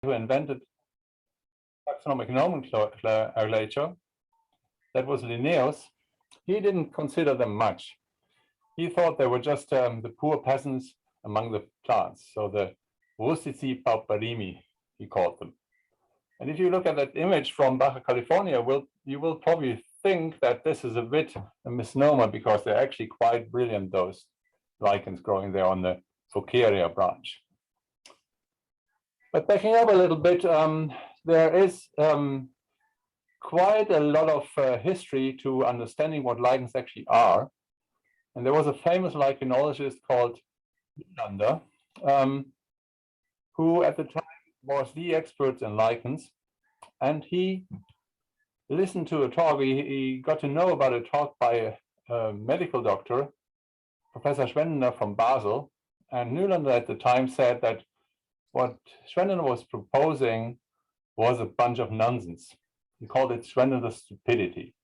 who invented taxonomic nomenclature, that was Linnaeus, he didn't consider them much. He thought they were just the poor peasants among the plants, so the rustici pauperimi, he called them. And if you look at that image from Baja California, you will probably think that this is a bit a misnomer, because they're actually quite brilliant, those lichens growing there on the Fucaria branch. But backing up a little bit, there is quite a lot of history to understanding what lichens actually are. And there was a famous lichenologist called Nylander, who at the time was the expert in lichens. And he listened to a talk, he got to know about a talk by a medical doctor, Professor Schwendener from Basel. And Nylander at the time said that what Schwendener was proposing was a bunch of nonsense. He called it Schwendener's stupidity.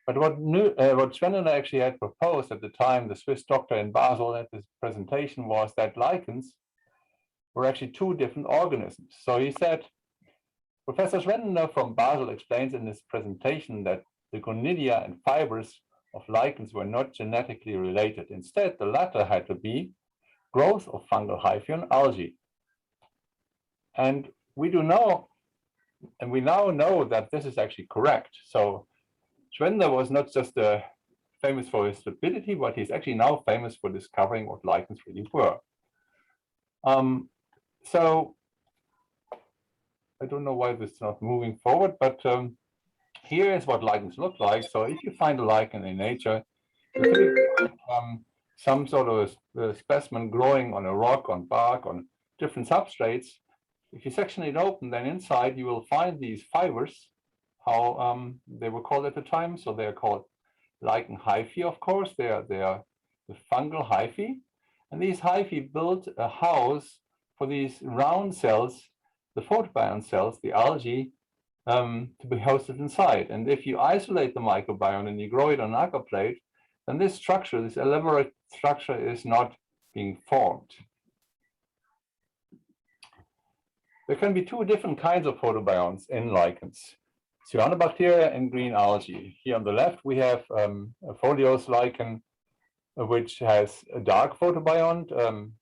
But what Schwendener actually had proposed at the time, the Swiss doctor in Basel at his presentation, was that lichens were actually two different organisms. So he said, Professor Schwendener from Basel explains in his presentation that the gonidia and fibers of lichens were not genetically related. Instead, the latter had to be growth of fungal hyphae on algae. And we now know that this is actually correct. So Schwendener was not just famous for his stupidity, but he's actually now famous for discovering what lichens really were. So I don't know why this is not moving forward, but here is what lichens look like. So if you find a lichen in nature, some sort of a specimen growing on a rock, on bark, on different substrates, if you section it open, then inside you will find these fibers, how they were called at the time. So they are called lichen hyphae, of course. They are the fungal hyphae. And these hyphae build a house for these round cells, the photobiont cells, the algae, to be hosted inside. And if you isolate the microbiome and you grow it on an agar plate, then this structure, this elaborate structure, is not being formed. There can be two different kinds of photobionts in lichens: cyanobacteria and green algae. Here on the left, we have a foliose lichen, which has a dark photobiont,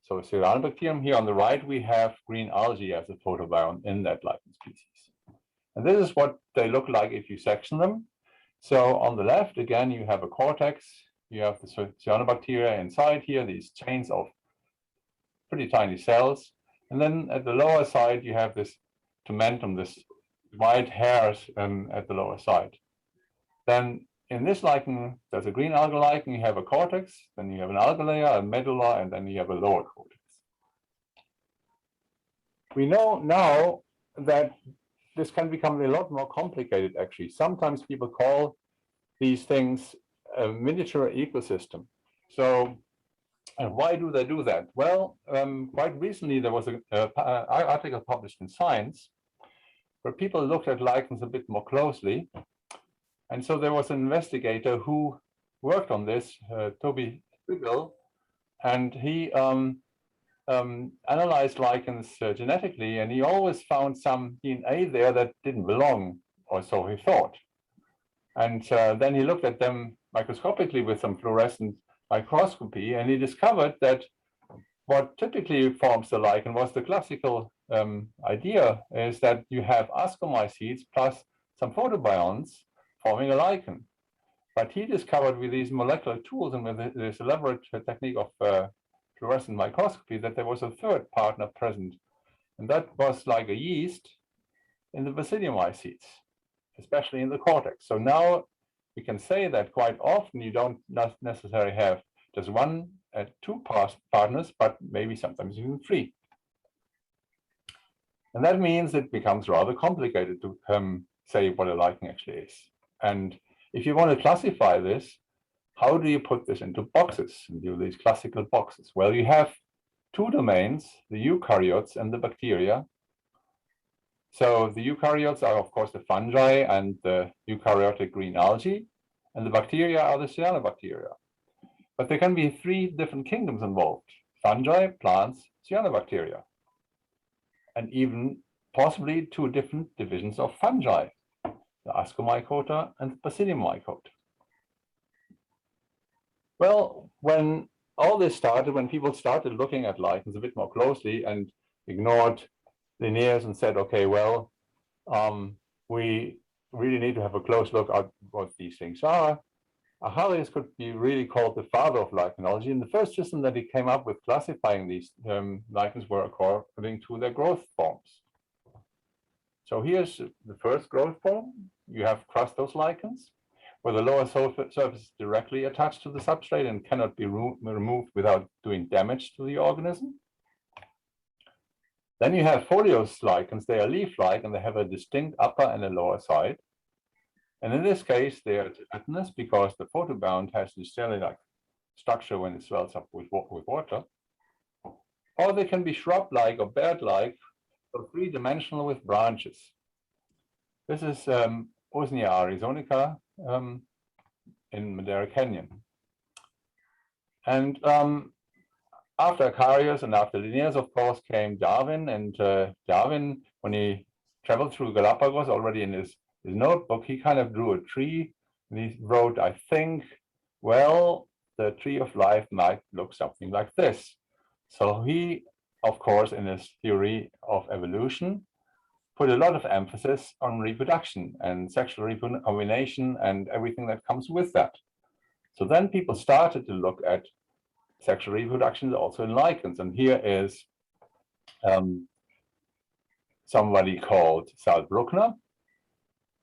so cyanobacterium. Here on the right, we have green algae as a photobiont in that lichen species. And this is what they look like if you section them. So on the left, again, you have a cortex. You have the cyanobacteria inside here, these chains of pretty tiny cells. And then at the lower side, you have this tomentum, this white hairs at the lower side. Then in this lichen, there's a green algal lichen, you have a cortex, then you have an algal layer, a medulla, and then you have a lower cortex. We know now that this can become a lot more complicated, actually. Sometimes people call these things a miniature ecosystem. So, and why do they do that? Well, quite recently there was an article published in Science where people looked at lichens a bit more closely. And so there was an investigator who worked on this, Toby Spiegel, and he analyzed lichens genetically, and he always found some DNA there that didn't belong, or so he thought. And then he looked at them microscopically with some fluorescent microscopy, and he discovered that what typically forms the lichen was the classical idea, is that you have ascomycetes plus some photobionts forming a lichen. But he discovered with these molecular tools and with this elaborate technique of fluorescent microscopy that there was a third partner present, and that was like a yeast in the basidiomycetes, especially in the cortex. So now we can say that quite often you don't necessarily have just one, two partners, but maybe sometimes even three. And that means it becomes rather complicated to say what a lichen actually is. And if you want to classify this, how do you put this into boxes and do these classical boxes? Well, you have two domains, the eukaryotes and the bacteria. So the eukaryotes are, of course, the fungi and the eukaryotic green algae, and the bacteria are the cyanobacteria. But there can be three different kingdoms involved: fungi, plants, cyanobacteria. And even possibly two different divisions of fungi, the Ascomycota and the Basidium mycota. Well, when all this started, when people started looking at lichens a bit more closely and ignored linears and said, okay, well, we really need to have a close look at what these things are. Arharius could be really called the father of lichenology, and the first system that he came up with classifying these lichens were according to their growth forms. So here's the first growth form. You have crustose lichens, where the lower surface is directly attached to the substrate and cannot be removed without doing damage to the organism. Then you have foliose lichens. They are leaf-like and they have a distinct upper and a lower side. And in this case, they are gelatinous because the photobound has this jelly-like structure when it swells up with water. Or they can be shrub-like or bird-like, or three-dimensional with branches. This is Usnea arizonica in Madera Canyon. And after Arharius and after Linnaeus, of course, came Darwin. And Darwin, when he traveled through Galapagos, already in his notebook, he kind of drew a tree. And he wrote, I think, well, the tree of life might look something like this. So he, of course, in his theory of evolution, put a lot of emphasis on reproduction and sexual recombination and everything that comes with that. So then people started to look at sexual reproduction also in lichens. And here is somebody called Saul Bruckner.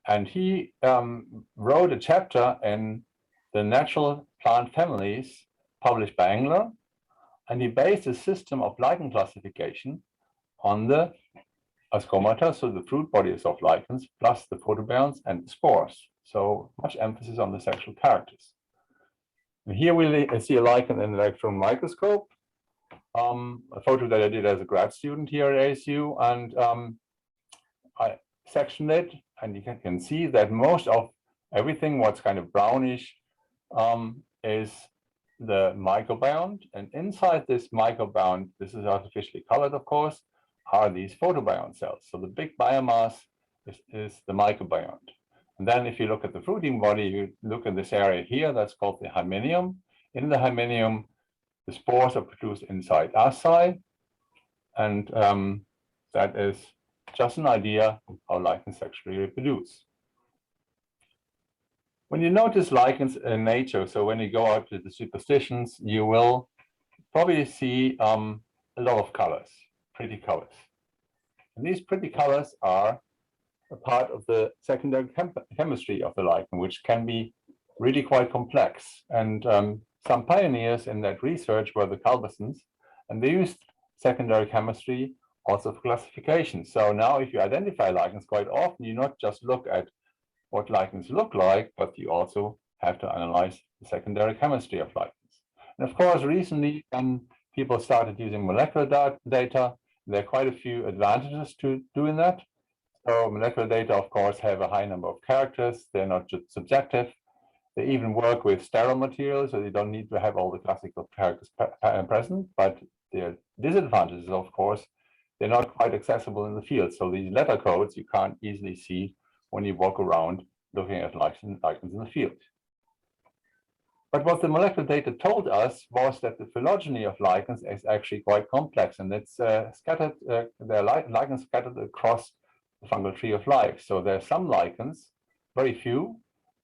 And he wrote a chapter in the Natural Plant Families published by Engler. And he based a system of lichen classification on the ascomata, so the fruit bodies of lichens, plus the photobounds and the spores. So much emphasis on the sexual characters. And here we see a lichen in an electron microscope, a photo that I did as a grad student here at ASU. And I sectioned it, and you can see that most of everything, what's kind of brownish, is the microbiome. And inside this microbiome, this is artificially colored, of course, are these photobiont cells. So the big biomass is the microbiome. And then if you look at the fruiting body, you look at this area here, that's called the hymenium. In the hymenium, the spores are produced inside asci. And that is just an idea of how lichens sexually reproduce. When you notice lichens in nature, so when you go out to the superstitions, you will probably see a lot of colors, pretty colors. And these pretty colors are a part of the secondary chemistry of the lichen, which can be really quite complex. And some pioneers in that research were the Culbersons, and they used secondary chemistry also for classification. So now if you identify lichens, quite often you not just look at what lichens look like, but you also have to analyze the secondary chemistry of lichens. And of course, recently people started using molecular data. There are quite a few advantages to doing that. So molecular data, of course, have a high number of characters. They're not just subjective. They even work with sterile materials, so they don't need to have all the classical characters present. But their disadvantages, of course, they're not quite accessible in the field. So these letter codes you can't easily see when you walk around looking at lichens in the field. But what the molecular data told us was that the phylogeny of lichens is actually quite complex, and it's scattered, there are lichens scattered across the fungal tree of life. So there are some lichens, very few,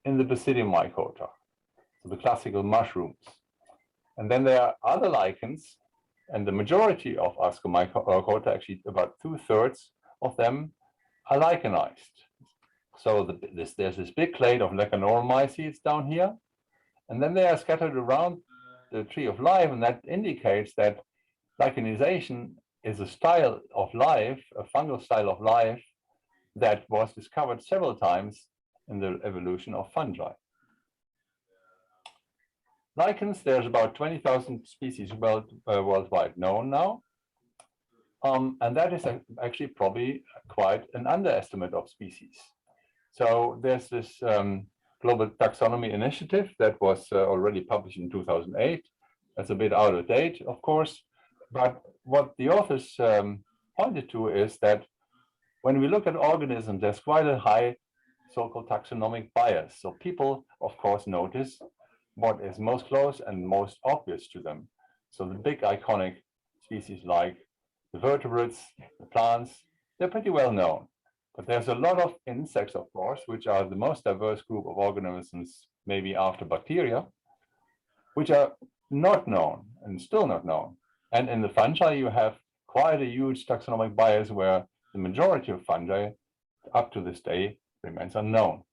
in the Basidium mycota, so the classical mushrooms. And then there are other lichens, and the majority of Ascomycota, actually about 2/3 of them, are lichenized. So there's this big clade of Lecanoromycetes down here, and then they are scattered around the tree of life, and that indicates that lichenization is a style of life, a fungal style of life, that was discovered several times in the evolution of fungi. Lichens, there's about 20,000 species worldwide known now. And that is actually probably quite an underestimate of species. So there's this Global Taxonomy Initiative that was already published in 2008. That's a bit out of date, of course. But what the authors pointed to is that when we look at organisms, there's quite a high so-called taxonomic bias. So people, of course, notice what is most close and most obvious to them. So the big iconic species like the vertebrates, the plants, they're pretty well known. But there's a lot of insects, of course, which are the most diverse group of organisms, maybe after bacteria, which are not known and still not known. And in the fungi, you have quite a huge taxonomic bias where the majority of fungi up to this day remains unknown.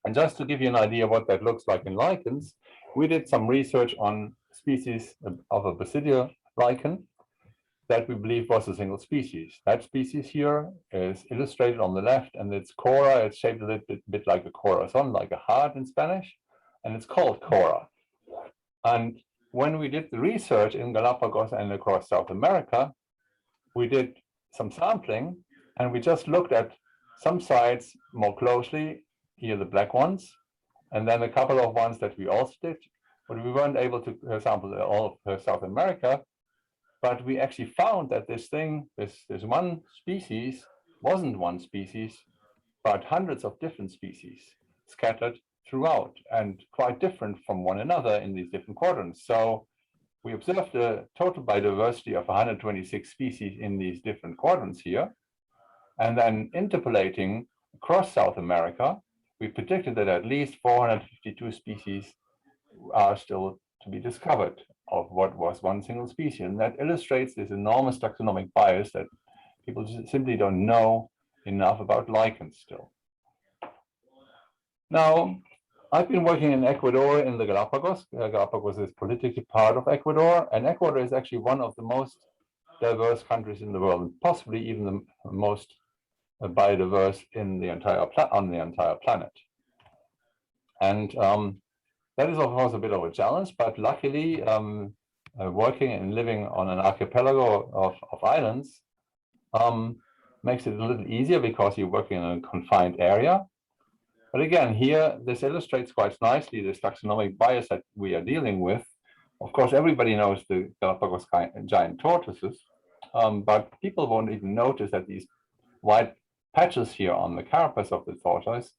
And just to give you an idea what that looks like in lichens, we did some research on species of a basidial lichen that we believe was a single species. That species here is illustrated on the left, and its cora, it's shaped a little bit like a corazon, like a heart in Spanish, and it's called cora. And when we did the research in Galapagos and across South America, we did some sampling, and we just looked at some sites more closely, here the black ones, and then a couple of ones that we also did, but we weren't able to sample all of South America. But we actually found that this one species wasn't one species, but hundreds of different species scattered throughout and quite different from one another in these different quadrants. So we observed a total biodiversity of 126 species in these different quadrants here. And then interpolating across South America, we predicted that at least 452 species are still to be discovered of what was one single species. And that illustrates this enormous taxonomic bias that people simply don't know enough about lichens still. Now, I've been working in Ecuador in the Galapagos. Galapagos is politically part of Ecuador, and Ecuador is actually one of the most diverse countries in the world, and possibly even the most biodiverse in the entire planet. And that is, of course, a bit of a challenge, but luckily, working and living on an archipelago of islands makes it a little easier because you're working in a confined area. But again, here, this illustrates quite nicely this taxonomic bias that we are dealing with. Of course, everybody knows the Galapagos giant tortoises, but people won't even notice that these white patches here on the carapace of the tortoise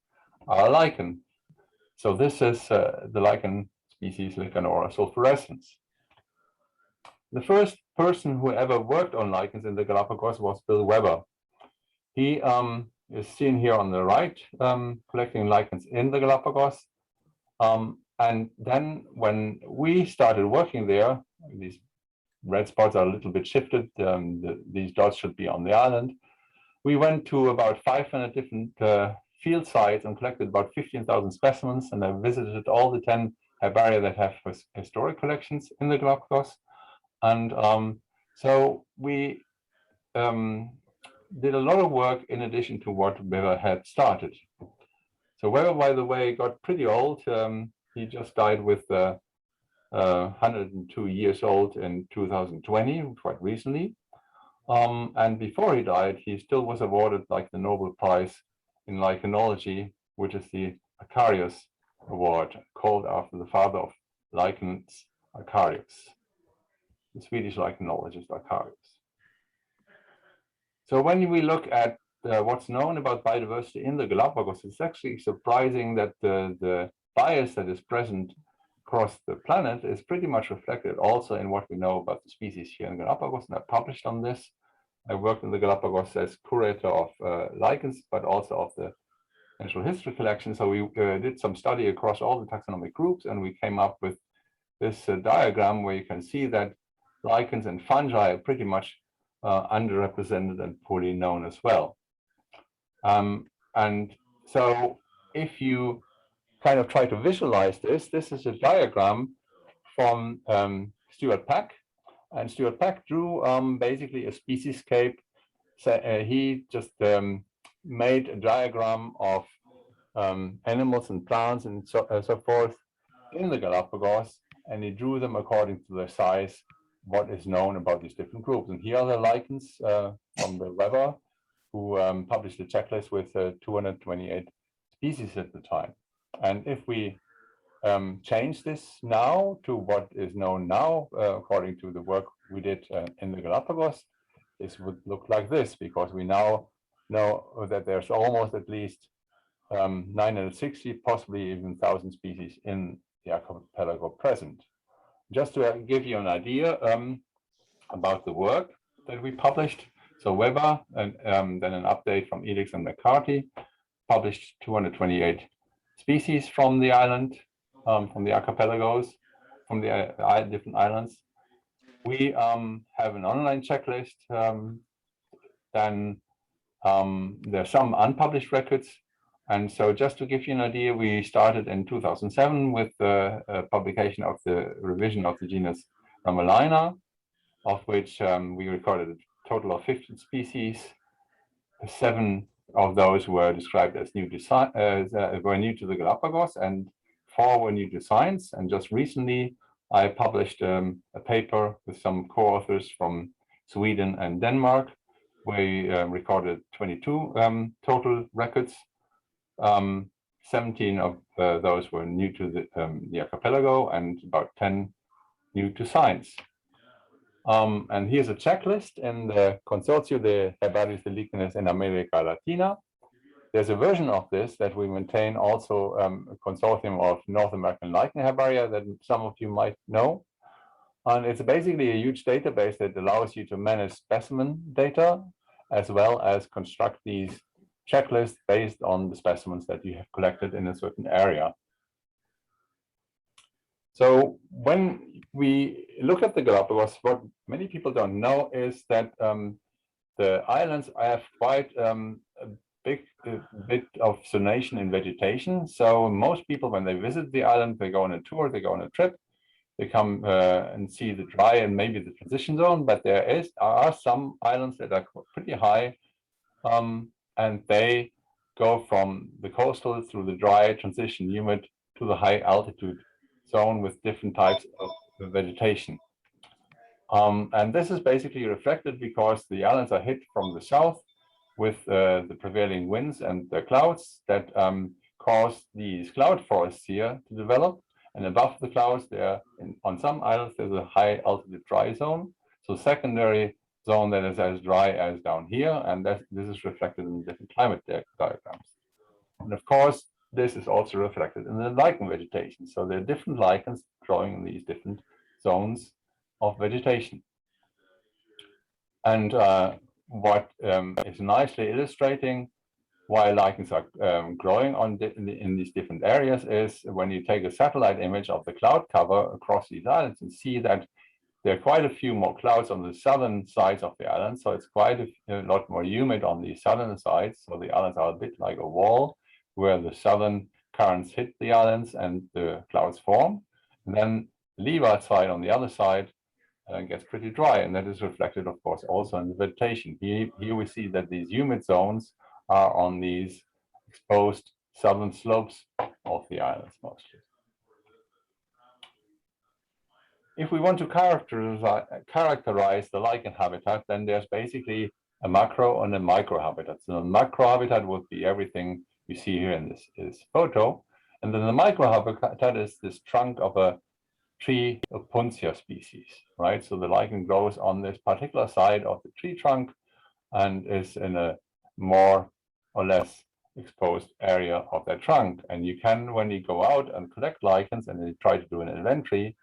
are a lichen. So this is the lichen species Licanora sulfurescens. The first person who ever worked on lichens in the Galapagos was Bill Weber. He is seen here on the right, collecting lichens in the Galapagos. And then when we started working there, these red spots are a little bit shifted. These dots should be on the island. We went to about 500 different field sites and collected about 15,000 specimens, and I visited all the 10 herbaria that have historic collections in the Galapagos. And so we did a lot of work in addition to what Weber had started. So Weber, by the way, got pretty old. He just died with 102 years old in 2020, quite recently. And before he died, he still was awarded like the Nobel Prize in lichenology, which is the Acarius Award, called after the father of lichens, Acarius, the Swedish lichenologist Acarius. So when we look at what's known about biodiversity in the Galapagos, it's actually surprising that the bias that is present across the planet is pretty much reflected also in what we know about the species here in Galapagos, and I published on this. I worked in the Galapagos as curator of lichens, but also of the natural history collection. So we did some study across all the taxonomic groups, and we came up with this diagram where you can see that lichens and fungi are pretty much underrepresented and poorly known as well. And so if you kind of try to visualize this is a diagram from Stuart Peck. And Stuart Peck drew basically a speciescape. So, he just made a diagram of animals and plants and so forth in the Galapagos, and he drew them according to their size, what is known about these different groups. And here are the lichens from Bill Weber, who published a checklist with 228 species at the time. And if we change this now to what is known now, according to the work we did in the Galapagos, this would look like this, because we now know that there's almost at least 960, possibly even 1,000 species in the archipelago present. Just to give you an idea about the work that we published. So Weber, and then an update from Elix and McCarthy, published 228 species from the island, from the archipelagos, from the different islands. We have an online checklist. Then there are some unpublished records. And so just to give you an idea, we started in 2007 with the publication of the revision of the genus Ramalina, of which we recorded a total of 15 species. 7 of those were described as new to were new to the Galapagos, and 4 were new to science. And just recently, I published a paper with some co-authors from Sweden and Denmark, where we recorded 22 total records. 17 of those were new to the archipelago, and about 10 new to science. And here's a checklist in the Consortio de Herbarios de Lichens en America Latina. There's a version of this that we maintain also, a consortium of North American lichen herbaria that some of you might know. And it's basically a huge database that allows you to manage specimen data, as well as construct these checklists based on the specimens that you have collected in a certain area. So when we look at the Galapagos, what many people don't know is that the islands have quite a big bit of zonation in vegetation. So most people, when they visit the island, they go on a tour, they go on a trip, they come and see the dry and maybe the transition zone, but there are some islands that are pretty high, and they go from the coastal through the dry, transition, humid to the high altitude zone with different types of vegetation. And this is basically reflected because the islands are hit from the south with the prevailing winds and the clouds that cause these cloud forests here to develop. And above the clouds, on some islands, there's a high altitude dry zone. So secondary zone that is as dry as down here. And this is reflected in different climate diagrams. And of course, this is also reflected in the lichen vegetation. So there are different lichens growing in these different zones of vegetation. And what is nicely illustrating why lichens are growing in these different areas is when you take a satellite image of the cloud cover across these islands and see that there are quite a few more clouds on the southern sides of the island. So it's quite a lot more humid on the southern sides. So the islands are a bit like a wall where the southern currents hit the islands and the clouds form. And then the leeward side on the other side gets pretty dry. And that is reflected, of course, also in the vegetation. Here we see that these humid zones are on these exposed southern slopes of the islands mostly. If we want to characterize the lichen habitat, then there's basically a macro and a micro habitat. So the macro habitat would be everything you see here in this photo. And then the micro habitat is this trunk of a tree of Puntia species, right? So the lichen grows on this particular side of the tree trunk and is in a more or less exposed area of that trunk. And you can, when you go out and collect lichens and you try to do an inventory,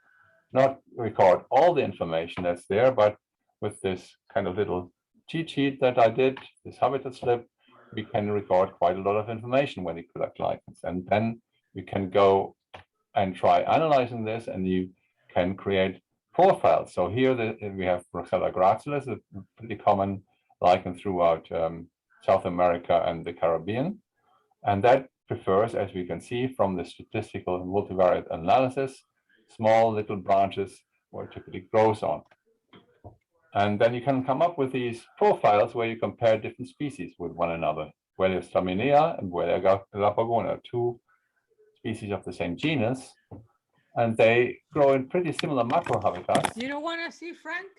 not record all the information that's there, but with this kind of little cheat sheet that I did, this habitat slip, we can record quite a lot of information when you collect lichens. And then you can go and try analyzing this, and you can create profiles. So here we have Roxella gracilis, a pretty common lichen throughout South America and the Caribbean. And that prefers, as we can see from the statistical multivariate analysis, small little branches where it typically grows on. And then you can come up with these profiles where you compare different species with one another. Buellia staminea and Buellia galapagona, 2 species of the same genus, and they grow in pretty similar macro habitats. You don't want to see Frank?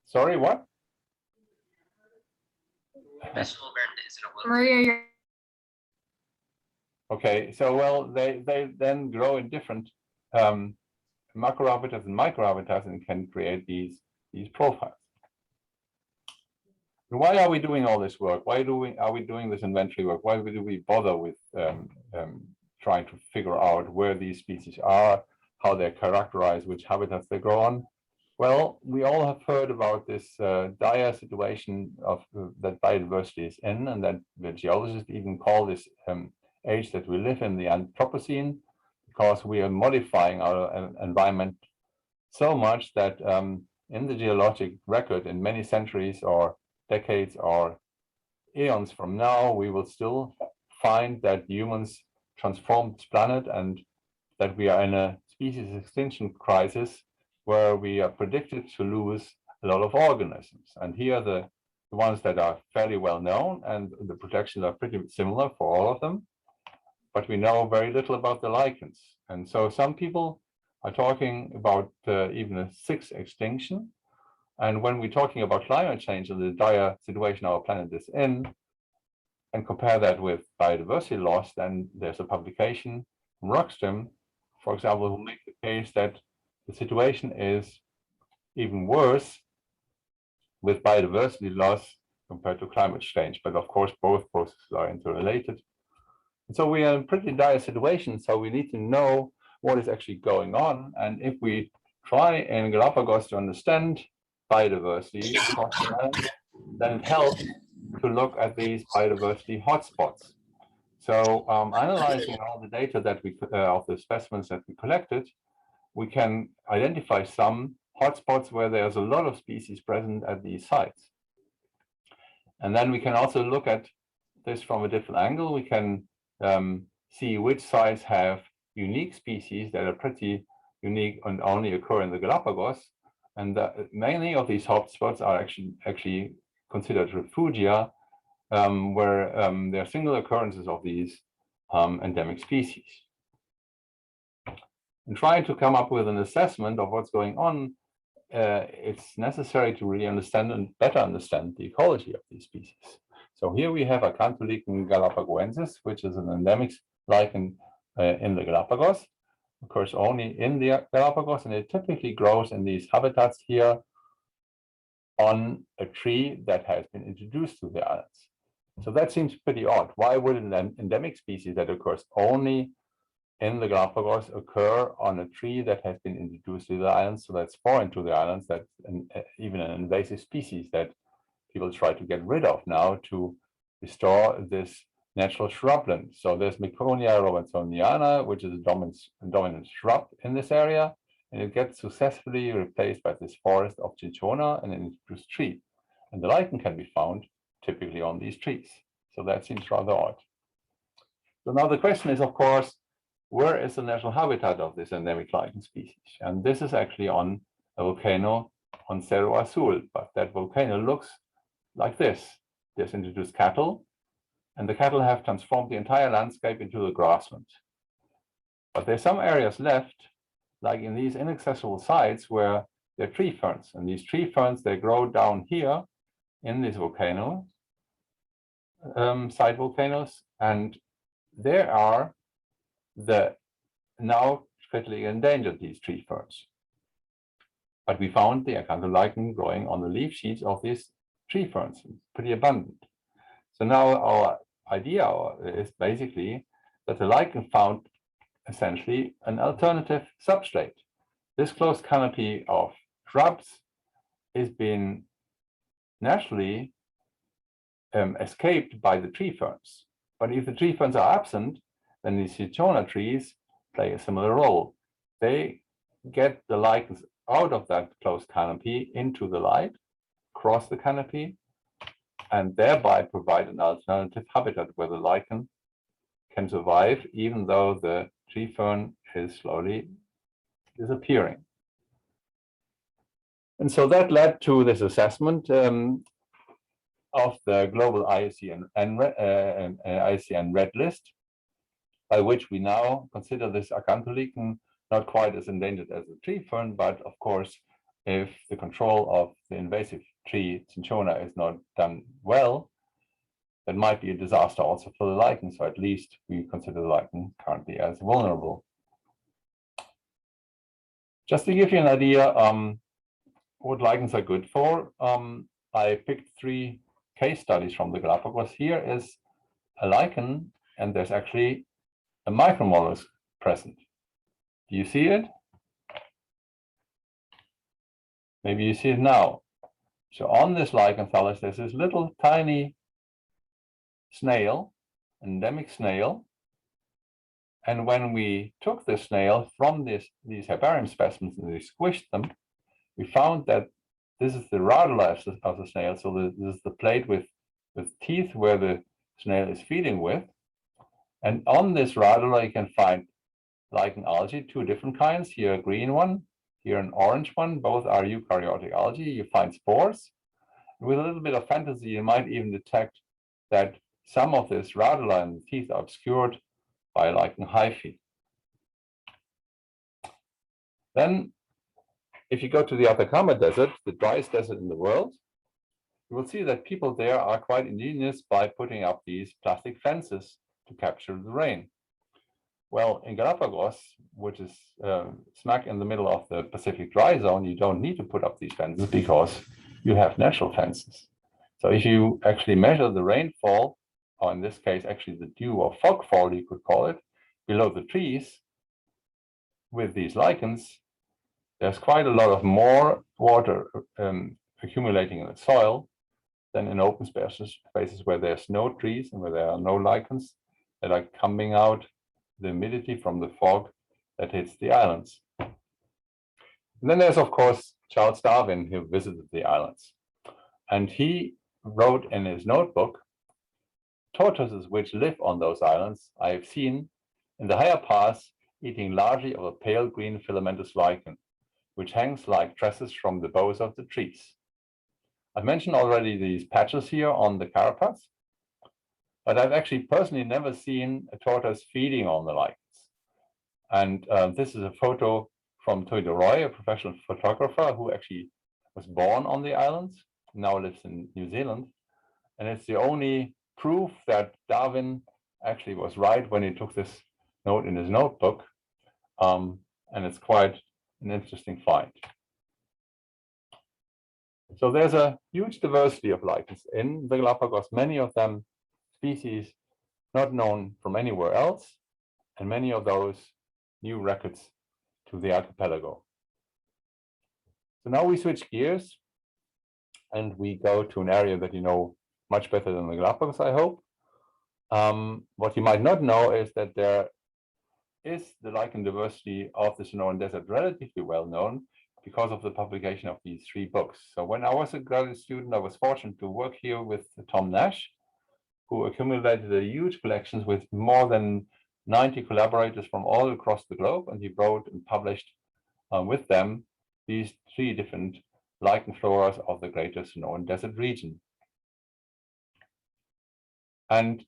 Sorry, what? Maria, Okay, so well, they then grow in different macro habitats and micro habitats and can create these profiles. Why are we doing all this work? Why are we doing this inventory work? Why do we bother with trying to figure out where these species are, how they're characterized, which habitats they grow on? Well, we all have heard about this dire situation of that biodiversity is in, and that the geologists even call this age that we live in the Anthropocene, because we are modifying our environment so much that in the geologic record, in many centuries or decades or eons from now, we will still find that humans transformed this planet and that we are in a species extinction crisis where we are predicted to lose a lot of organisms. And here are the ones that are fairly well known, and the projections are pretty similar for all of them, but we know very little about the lichens. And so some people are talking about even a sixth extinction. And when we're talking about climate change and the dire situation our planet is in, and compare that with biodiversity loss, then there's a publication from Rockstrom, for example, who makes the case that the situation is even worse with biodiversity loss compared to climate change. But of course, both processes are interrelated. And so we are in a pretty dire situation. So we need to know what is actually going on. And if we try in Galapagos to understand biodiversity, then it helps to look at these biodiversity hotspots. So analyzing all the data that we of the specimens that we collected, we can identify some hotspots where there's a lot of species present at these sites. And then we can also look at this from a different angle. We can see which sites have unique species that are pretty unique and only occur in the Galapagos. And many of these hotspots are actually considered refugia, where there are single occurrences of these endemic species. And trying to come up with an assessment of what's going on, it's necessary to really understand and better understand the ecology of these species. So here we have Lichen galapagoensis, which is an endemic lichen in the Galapagos. Of course, only in the Galapagos, and it typically grows in these habitats here on a tree that has been introduced to the islands. So that seems pretty odd. Why would an endemic species that occurs only in the Galapagos occur on a tree that has been introduced to the islands? So that's foreign to the islands, that's even an invasive species that people try to get rid of now to restore this natural shrubland. So there's Miconia robinsoniana, which is a dominant shrub in this area, and it gets successfully replaced by this forest of cinchona and an introduced tree. And the lichen can be found typically on these trees. So that seems rather odd. So now the question is, of course, where is the natural habitat of this endemic lichen species? And this is actually on a volcano on Cerro Azul, but that volcano looks like this. There's introduced cattle, and the cattle have transformed the entire landscape into the grassland. But there's some areas left, like in these inaccessible sites where there are tree ferns, and these tree ferns, they grow down here in this volcano, side volcanoes, and there are the now critically endangered these tree ferns. But we found the acantholichen growing on the leaf sheets of these tree ferns, pretty abundant. So now our idea is basically that the lichen found essentially an alternative substrate. This closed canopy of shrubs is being naturally escaped by the tree ferns. But if the tree ferns are absent, then the cinchona trees play a similar role. They get the lichens out of that closed canopy into the light, cross the canopy, and thereby provide an alternative habitat where the lichen can survive, even though the tree fern is slowly disappearing. And so that led to this assessment of the global IUCN Red List, by which we now consider this acantholichen not quite as endangered as the tree fern, but of course, if the control of the invasive tree cinchona is not done well, that might be a disaster also for the lichen. So at least we consider the lichen currently as vulnerable. Just to give you an idea what lichens are good for, I picked 3 case studies from the Galapagos. Here is a lichen, and there's actually a micromollusk present. Do you see it? Maybe you see it now. So on this lichen thallus, there's this little tiny snail, endemic snail. And when we took the snail from these herbarium specimens and we squished them, we found that this is the radula of the snail. So this is the plate with teeth where the snail is feeding with. And on this radula, you can find lichen algae, two different kinds. Here, a green one, here, an orange one. Both are eukaryotic algae. You find spores. With a little bit of fantasy, you might even detect that some of this radula and the teeth are obscured by lichen hyphae. Then, if you go to the Atacama Desert, the driest desert in the world, you will see that people there are quite ingenious by putting up these plastic fences to capture the rain. Well, in Galapagos, which is smack in the middle of the Pacific dry zone, you don't need to put up these fences because you have natural fences. So if you actually measure the rainfall, or in this case, actually the dew or fog fall, you could call it, below the trees with these lichens, there's quite a lot of more water accumulating in the soil than in open spaces where there's no trees and where there are no lichens that are coming out the humidity from the fog that hits the islands. And then there's, of course, Charles Darwin, who visited the islands. And he wrote in his notebook, tortoises which live on those islands I have seen in the higher parts eating largely of a pale green filamentous lichen, which hangs like tresses from the boughs of the trees. I've mentioned already these patches here on the carapace, but I've actually personally never seen a tortoise feeding on the lichens. And this is a photo from Toy de Roy, a professional photographer who actually was born on the islands, now lives in New Zealand. And it's the only proof that Darwin actually was right when he took this note in his notebook. And it's quite an interesting find. So there's a huge diversity of lichens in the Galapagos, many of them species not known from anywhere else, and many of those new records to the archipelago. So now we switch gears and we go to an area that you know much better than the Galapagos, I hope. What you might not know is that there is the lichen diversity of the Sonoran Desert relatively well known because of the publication of these 3 books. So when I was a graduate student, I was fortunate to work here with Tom Nash, who accumulated a huge collections with more than 90 collaborators from all across the globe, and he wrote and published with them these 3 different lichen floras of the greater Sonoran Desert region. And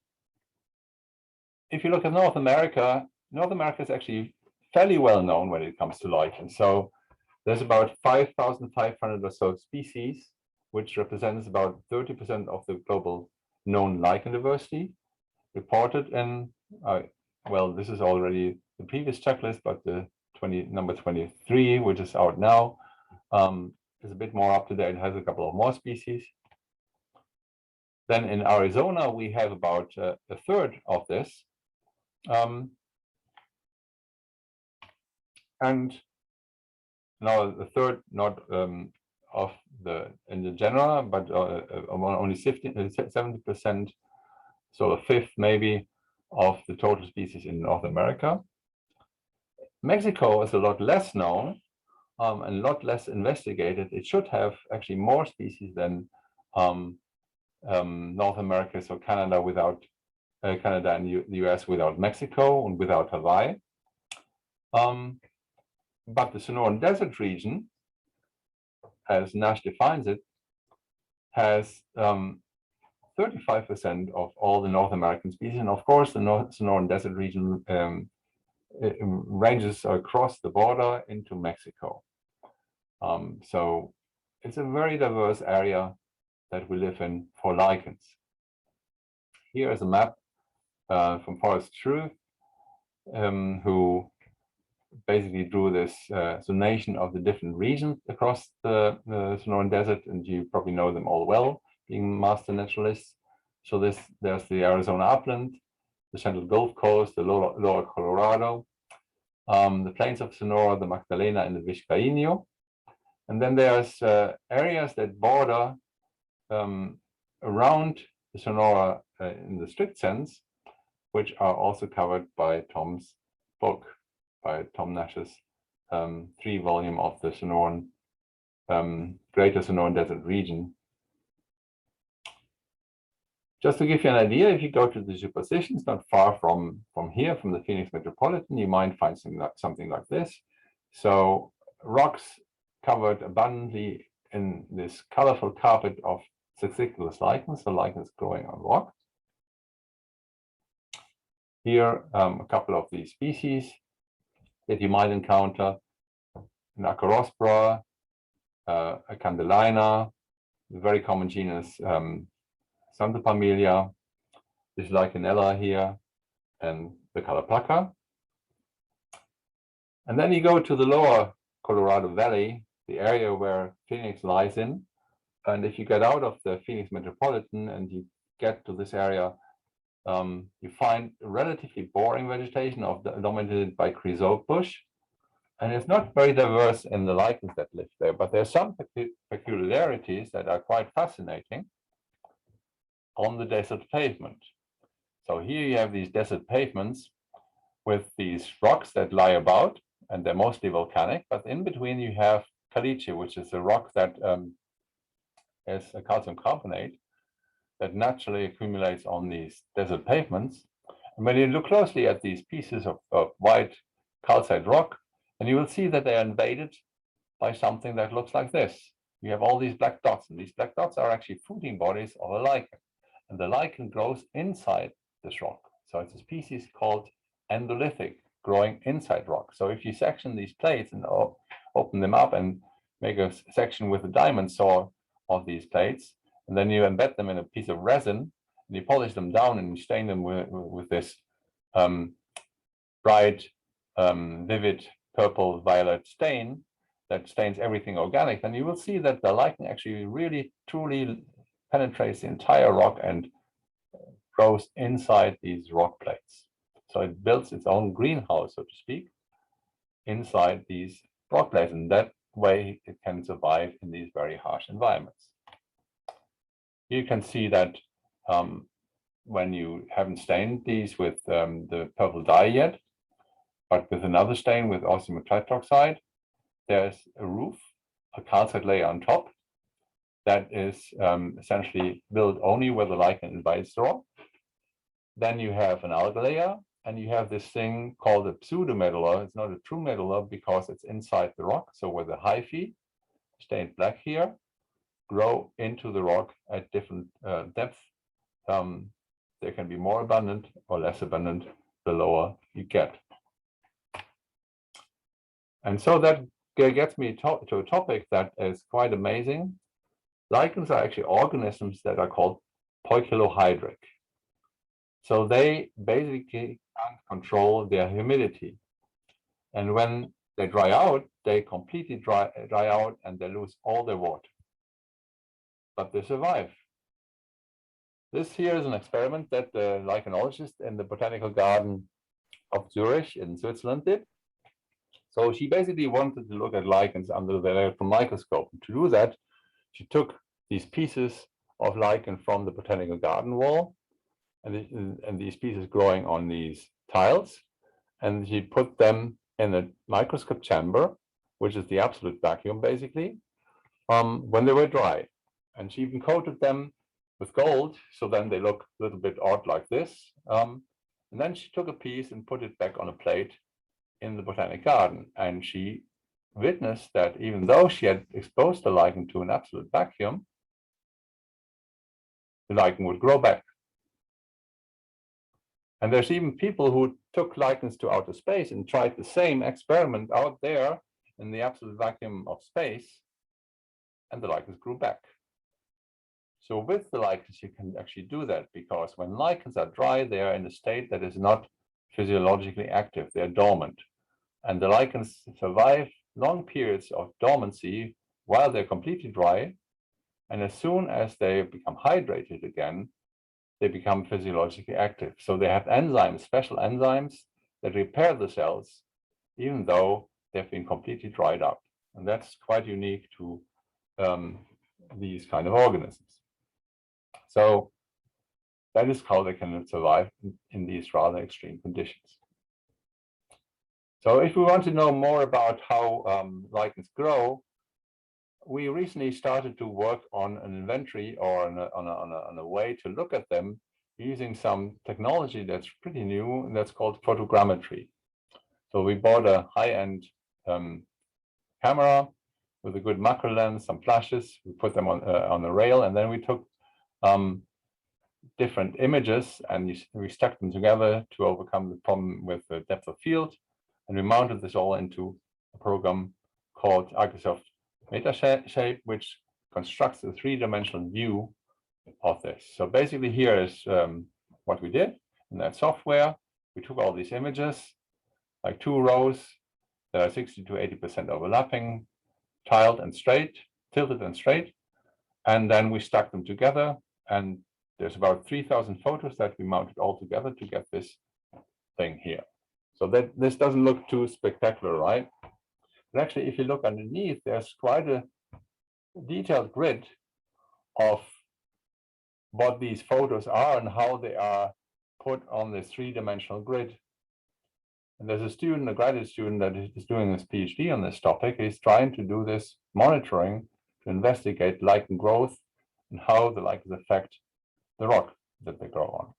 if you look at North America is actually fairly well known when it comes to lichens. So there's about 5,500 or so species, which represents about 30% of the global known lichen diversity, reported in, well, this is already the previous checklist, but the number 23, which is out now, is a bit more up to date, has a couple of more species. Then in Arizona, we have about a third of this. And now the third, not of in the genera, but only 70%, so a fifth maybe of the total species in North America. Mexico is a lot less known and a lot less investigated. It should have actually more species than North America, so Canada without Canada and the US without Mexico and without Hawaii. But the Sonoran Desert region, as Nash defines it, has 35% of all the North American species. And of course, the Sonoran Desert region ranges across the border into Mexico. So it's a very diverse area that we live in for lichens. Here is a map from Forrest Truth, who basically drew this zonation of the different regions across the Sonoran Desert, and you probably know them all well. being master naturalists. So there's the Arizona upland, the Central Gulf Coast, the lower Colorado, the plains of Sonora, the Magdalena, and the Vizcaíno. And then there's areas that border around the Sonora in the strict sense, which are also covered by Tom's book, by Tom Nash's 3-volume of the Sonoran, Greater Sonoran Desert region. Just to give you an idea, if you go to the superstitions not far from here, from the Phoenix metropolitan, you might find something like this. So rocks covered abundantly in this colorful carpet of succiculus lichens, the lichens growing on rock. Here, a couple of these species that you might encounter: an Acrospora, a Candelina, the very common genus Santa Palmelia, this Lichenella here, and the Calaplaca. And then you go to the lower Colorado Valley, the area where Phoenix lies in. And if you get out of the Phoenix metropolitan and you get to this area, you find relatively boring vegetation dominated by creosote bush. And it's not very diverse in the lichens that live there, but there's some peculiarities that are quite fascinating on the desert pavement. So here you have these desert pavements with these rocks that lie about, and they're mostly volcanic, but in between you have caliche, which is a rock that is a calcium carbonate that naturally accumulates on these desert pavements. And when you look closely at these pieces of white calcite rock, and you will see that they are invaded by something that looks like this. You have all these black dots, and these black dots are actually fruiting bodies of a lichen. And the lichen grows inside this rock. So it's a species called endolithic, growing inside rock. So if you section these plates and open them up and make a section with a diamond saw of these plates, and then you embed them in a piece of resin, and you polish them down and you stain them with this bright, vivid purple violet stain that stains everything organic, then you will see that the lichen actually really truly penetrates the entire rock and grows inside these rock plates. So it builds its own greenhouse, so to speak, inside these rock plates, and that way it can survive in these very harsh environments. You can see that when you haven't stained these with the purple dye yet, but with another stain with osmium tetroxide, there's a roof, a calcite layer on top that is essentially built only where the lichen invites the rock. Then you have an algal layer, and you have this thing called a pseudomedulla. It's not a true medulla because it's inside the rock. So where the hyphae, stained black here, grow into the rock at different depths, they can be more abundant or less abundant the lower you get. And so that gets me to a topic that is quite amazing. Lichens are actually organisms that are called poikilohydric. So they basically can't control their humidity. And when they dry out, they completely dry out and they lose all their water. But they survive. This here is an experiment that the lichenologist in the botanical garden of Zurich in Switzerland did. So she basically wanted to look at lichens under the electron microscope. And to do that, she took these pieces of lichen from the botanical garden wall, and these pieces growing on these tiles, and she put them in a microscope chamber, which is the absolute vacuum basically, when they were dry. And she even coated them with gold, so then they look a little bit odd like this. And then she took a piece and put it back on a plate in the botanic garden, and she witnessed that even though she had exposed the lichen to an absolute vacuum, the lichen would grow back. And there's even people who took lichens to outer space and tried the same experiment out there in the absolute vacuum of space, and the lichens grew back. So with the lichens, you can actually do that, because when lichens are dry, they are in a state that is not physiologically active, they're dormant. And the lichens survive long periods of dormancy while they're completely dry, And as soon as they become hydrated again, they become physiologically active. So they have enzymes, special enzymes that repair the cells, even though they've been completely dried up. And that's quite unique to these kind of organisms. So that is how they can survive in these rather extreme conditions. So if we want to know more about how lichens grow, we recently started to work on an inventory or on a way to look at them using some technology that's pretty new, and that's called photogrammetry. So we bought a high-end camera with a good macro lens, some flashes. We put them on a rail, and then we took different images and we stuck them together to overcome the problem with the depth of field. And we mounted this all into a program called Archisoft Metashape, which constructs a three-dimensional view of this. So basically here is what we did in that software. We took all these images, like 2 rows that are 60 to 80% overlapping, tilted and straight, and then we stuck them together, and there's about 3,000 photos that we mounted all together to get this thing here. So that this doesn't look too spectacular, right? But actually, if you look underneath, there's quite a detailed grid of what these photos are and how they are put on this three-dimensional grid. And there's a student, a graduate student, that is doing his PhD on this topic. He's trying to do this monitoring to investigate lichen growth and how the lichens affect the rock that they grow on.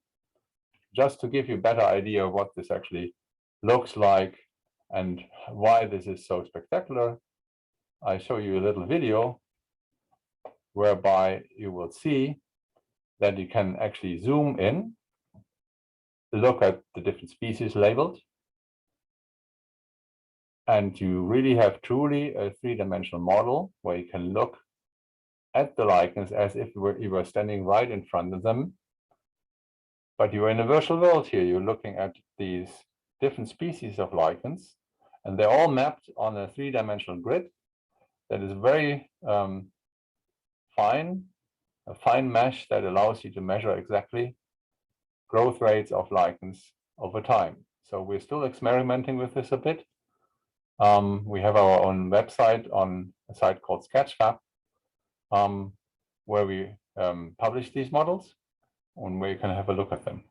Just to give you a better idea of what this actually looks like and why this is so spectacular, I show you a little video whereby you will see that you can actually zoom in, look at the different species labeled, and you really have truly a three-dimensional model where you can look at the lichens as if you were standing right in front of them. But you're in a virtual world here. You're looking at these different species of lichens, and they're all mapped on a three-dimensional grid that is very fine, a fine mesh that allows you to measure exactly growth rates of lichens over time. So we're still experimenting with this a bit. We have our own website on a site called Sketchfab, where we publish these models and where you can have a look at them.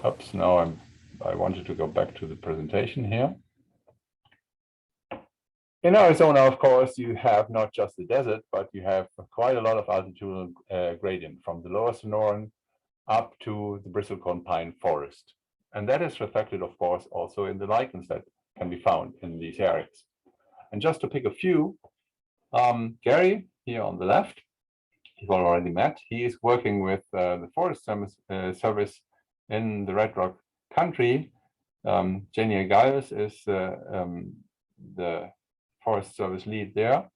Oops, now I wanted to go back to the presentation here. In Arizona, of course, you have not just the desert, but you have quite a lot of altitudinal gradient from the lower Sonoran up to the bristlecone pine forest. And that is reflected, of course, also in the lichens that can be found in these areas. And just to pick a few, Gary, here on the left, you've already met. He is working with the Forest Service in the Red Rock country. Jenny Gaius is the Forest Service lead there.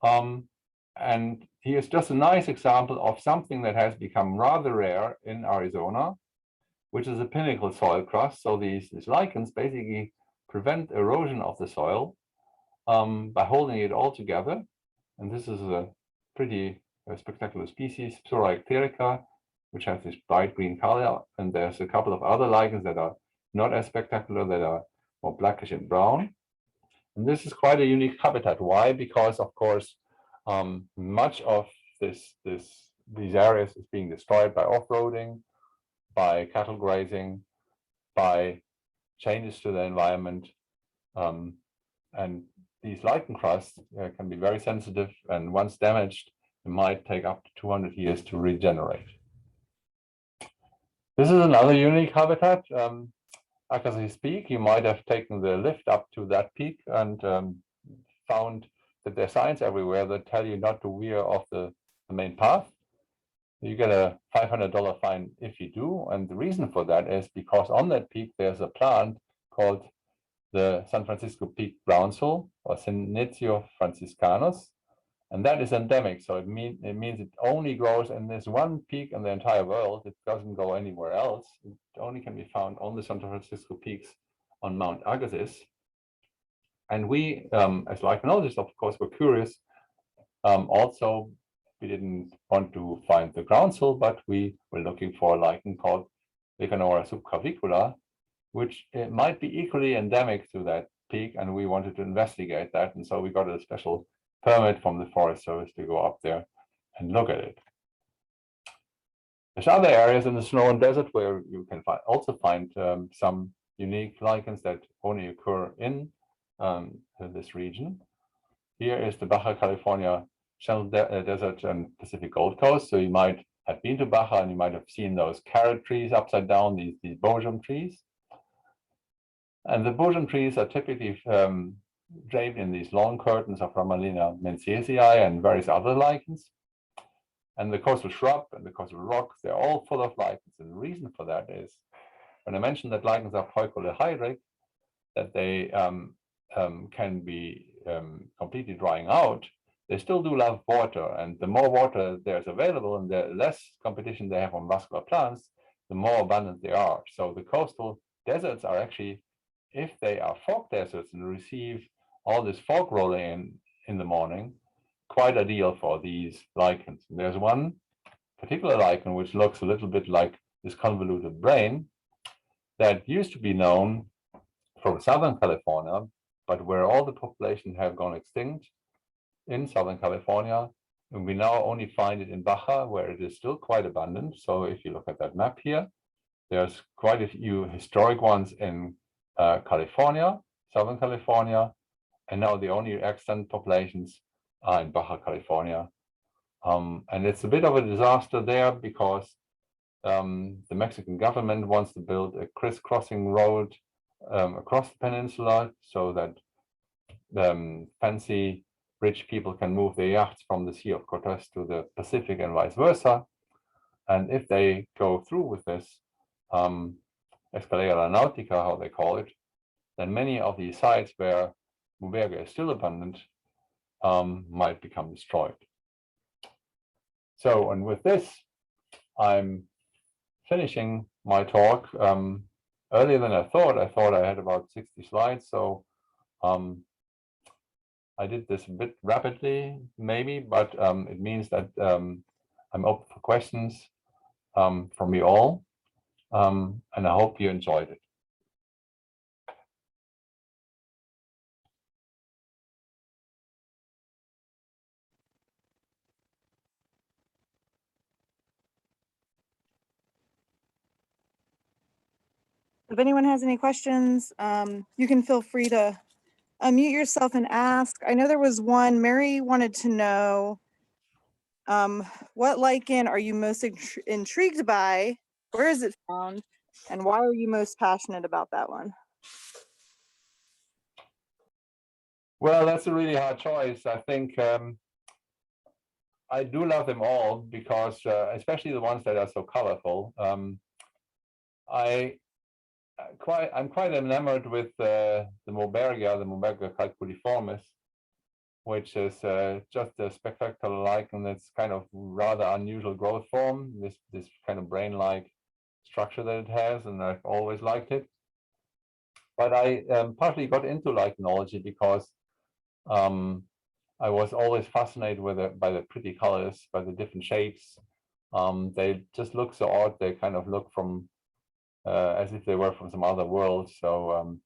And he is just a nice example of something that has become rather rare in Arizona, which is a pinnacle soil crust. So these lichens basically prevent erosion of the soil by holding it all together. And this is a pretty spectacular species, Pseudoicterica, which has this bright green color. And there's a couple of other lichens that are not as spectacular, that are more blackish and brown. And this is quite a unique habitat. Why? Because, of course, much of these areas is being destroyed by off-roading, by cattle grazing, by changes to the environment. And these lichen crusts can be very sensitive, and once damaged, it might take up to 200 years to regenerate. This is another unique habitat. As I speak, you might have taken the lift up to that peak and found that there's signs everywhere that tell you not to veer off the main path. You get a $500 fine if you do. And the reason for that is because on that peak, there's a plant called the San Francisco Peak groundsel, or Senecio franciscanus. And that is endemic. So it means it only grows in this one peak in the entire world. It doesn't go anywhere else. It only can be found on the San Francisco peaks on Mount Agassiz. And we, as lichenologists, of course, were curious. Also, we didn't want to find the groundsel, but we were looking for a lichen called Lecanora subclavicula, which it might be equally endemic to that peak, and we wanted to investigate that. And so we got a special permit from the Forest Service to go up there and look at it. There's other areas in the Sonoran Desert where you can also find some unique lichens that only occur in this region. Here is the Baja California Channel Desert and Pacific Gold Coast. So you might have been to Baja and you might have seen those carrot trees upside down, these bourgeon trees. And the bourgeon trees are typically draped in these long curtains of Ramalina menziesii and various other lichens. And the coastal shrub and the coastal rocks, they're all full of lichens. And the reason for that is, when I mentioned that lichens are poikilohydric, that they can be completely drying out, they still do love water. And the more water there's available and the less competition they have on vascular plants, the more abundant they are. So the coastal deserts are actually, if they are fog deserts and receive all this fog rolling in the morning, quite ideal for these lichens. And there's one particular lichen which looks a little bit like this convoluted brain that used to be known from Southern California, but where all the population have gone extinct in Southern California. And we now only find it in Baja, where it is still quite abundant. So if you look at that map here, there's quite a few historic ones in California, Southern California, and now the only extant populations are in Baja California. And it's a bit of a disaster there because the Mexican government wants to build a crisscrossing road across the peninsula so that fancy rich people can move their yachts from the Sea of Cortez to the Pacific and vice versa. And if they go through with this escalera nautica, how they call it, then many of these sites where Muberge is still abundant might become destroyed. So, and with this, I'm finishing my talk earlier than I thought. I thought I had about 60 slides, so I did this a bit rapidly, maybe, but it means that I'm open for questions from you all, and I hope you enjoyed it. If anyone has any questions, you can feel free to unmute yourself and ask. I know there was one, Mary wanted to know, what lichen are you most intrigued by? Where is it found? And why are you most passionate about that one? Well, that's a really hard choice. I think I do love them all because, especially the ones that are so colorful. I'm quite enamored with the Mobergia calculiformis, which is just a spectacular lichen that's kind of rather unusual growth form, this kind of brain-like structure that it has, and I've always liked it. But I partly got into lichenology because I was always fascinated by the pretty colors, by the different shapes. They just look so odd. They kind of look from as if they were from some other world. So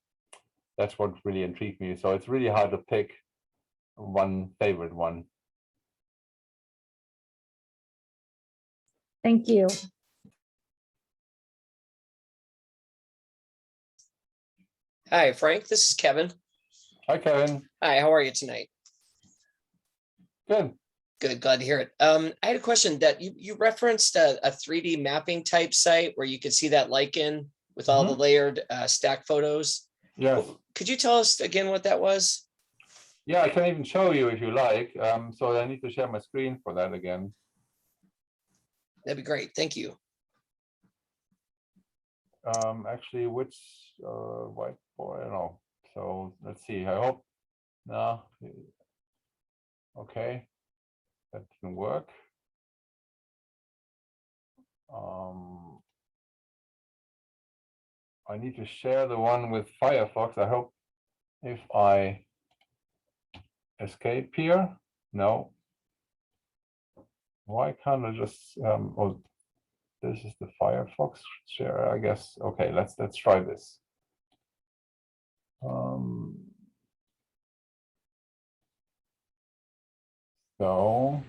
that's what really intrigued me. So it's really hard to pick one favorite one. Thank you. Hi, Frank. This is Kevin. Hi, Kevin. Hi, how are you tonight? Good. Good, glad to hear it. I had a question that you referenced a 3D mapping type site where you could see that lichen with all the layered stack photos. Yes. Could you tell us again what that was? Yeah, I can even show you if you like. So I need to share my screen for that again. That'd be great. Thank you. Actually, which whiteboard? I don't know. So let's see. I hope. No. Okay. That didn't work. I need to share the one with Firefox. I hope if I escape here? No. Why can't I just, oh, this is the Firefox share, I guess. Okay, let's try this. So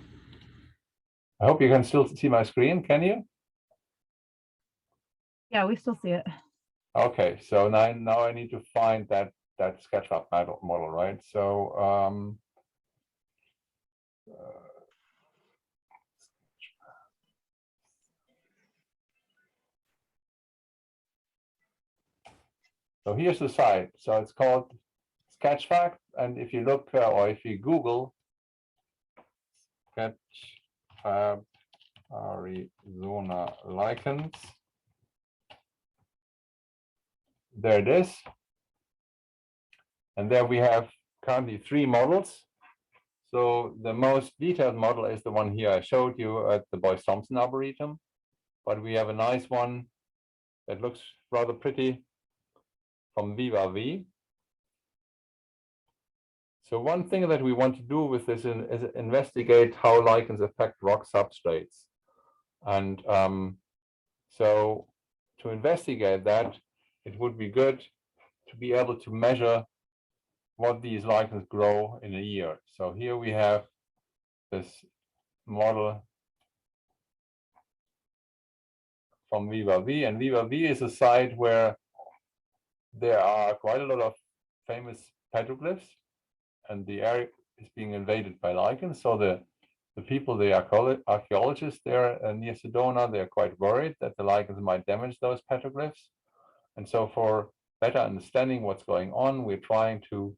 I hope you can still see my screen. Can you? Yeah, we still see it. Okay, so now I need to find that sketchmap model, right? So so here's the site. So it's called Sketchfact, and if you look or if you Google Sketchfab Arizona lichens, there it is. And there we have currently 3 models. So the most detailed model is the one here I showed you at the Boyce-Thompson Arboretum, but we have a nice one that looks rather pretty from Viva V. So one thing that we want to do with this is investigate how lichens affect rock substrates. And so to investigate that, it would be good to be able to measure what these lichens grow in a year. So here we have this model from Viva V, and Viva V is a site where there are quite a lot of famous petroglyphs, and the area is being invaded by lichens. So the people, the archaeologists there near Sedona, they're quite worried that the lichens might damage those petroglyphs. And so for better understanding what's going on, we're trying to